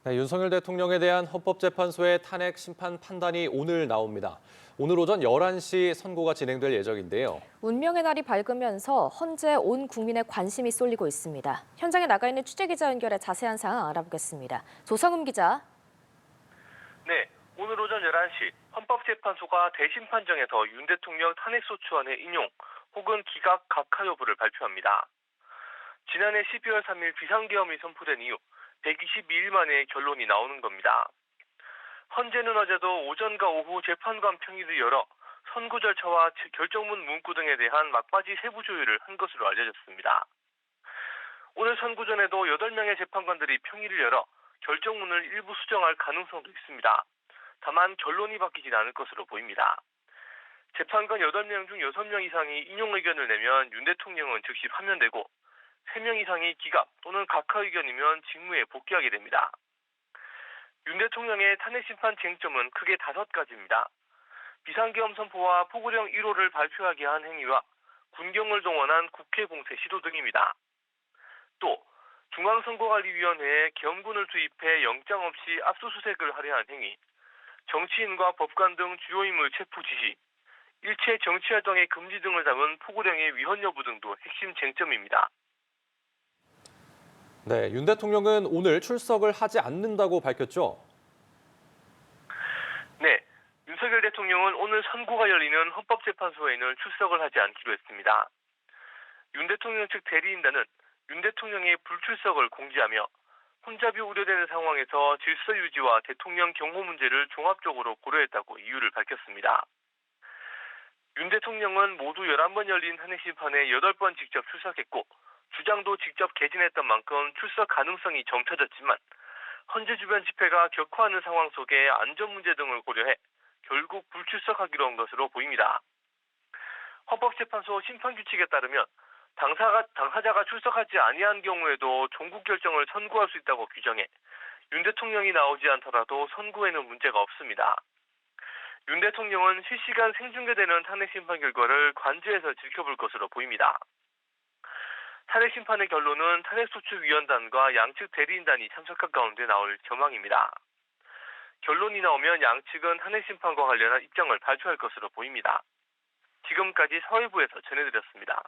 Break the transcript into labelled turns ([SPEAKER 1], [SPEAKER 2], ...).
[SPEAKER 1] 네, 윤석열 대통령에 대한 헌법재판소의 탄핵 심판 판단이 오늘 나옵니다. 오늘 오전 11시 선고가 진행될 예정인데요.
[SPEAKER 2] 운명의 날이 밝으면서 헌재 온 국민의 관심이 쏠리고 있습니다. 현장에 나가 있는 취재기자 연결해 자세한 상황 알아보겠습니다. 조성음 기자.
[SPEAKER 3] 네, 오늘 오전 11시 헌법재판소가 대심 판정에서 윤 대통령 탄핵소추안의 인용 혹은 기각 각하 여부를 발표합니다. 지난해 12월 3일 비상계엄이 선포된 이후 122일 만에 결론이 나오는 겁니다. 헌재는 어제도 오전과 오후 재판관 평의를 열어 선고 절차와 결정문 문구 등에 대한 막바지 세부 조율을 한 것으로 알려졌습니다. 오늘 선고 전에도 8명의 재판관들이 평의를 열어 결정문을 일부 수정할 가능성도 있습니다. 다만 결론이 바뀌진 않을 것으로 보입니다. 재판관 8명 중 6명 이상이 인용 의견을 내면 윤 대통령은 즉시 파면되고 3명 이상이 기각 또는 각하 의견이면 직무에 복귀하게 됩니다. 윤 대통령의 탄핵 심판 쟁점은 크게 5가지입니다. 비상계엄 선포와 포고령 1호를 발표하게 한 행위와 군경을 동원한 국회 공세 시도 등입니다. 또 중앙선거관리위원회에 계엄군을 투입해 영장 없이 압수수색을 하려 한 행위, 정치인과 법관 등 주요 인물 체포 지시, 일체 정치활동의 금지 등을 담은 포고령의 위헌 여부 등도 핵심 쟁점입니다.
[SPEAKER 1] 네, 윤 대통령은 오늘 출석을 하지 않는다고 밝혔죠.
[SPEAKER 3] 네, 윤석열 대통령은 오늘 선고가 열리는 헌법재판소에는 출석을 하지 않기로 했습니다. 윤 대통령 측 대리인단은 윤 대통령의 불출석을 공지하며 혼잡이 우려되는 상황에서 질서 유지와 대통령 경호 문제를 종합적으로 고려했다고 이유를 밝혔습니다. 윤 대통령은 모두 11번 열린 탄핵 심판에 8번 직접 출석했고 주장도 직접 개진했던 만큼 출석 가능성이 점쳐졌지만 헌재 주변 집회가 격화하는 상황 속에 안전 문제 등을 고려해 결국 불출석하기로 한 것으로 보입니다. 헌법재판소 심판규칙에 따르면 당사자가 출석하지 아니한 경우에도 종국 결정을 선고할 수 있다고 규정해 윤 대통령이 나오지 않더라도 선고에는 문제가 없습니다. 윤 대통령은 실시간 생중계되는 탄핵 심판 결과를 관저에서 지켜볼 것으로 보입니다. 탄핵 심판의 결론은 탄핵소추위원단과 양측 대리인단이 참석한 가운데 나올 전망입니다. 결론이 나오면 양측은 탄핵 심판과 관련한 입장을 발표할 것으로 보입니다. 지금까지 사회부에서 전해드렸습니다.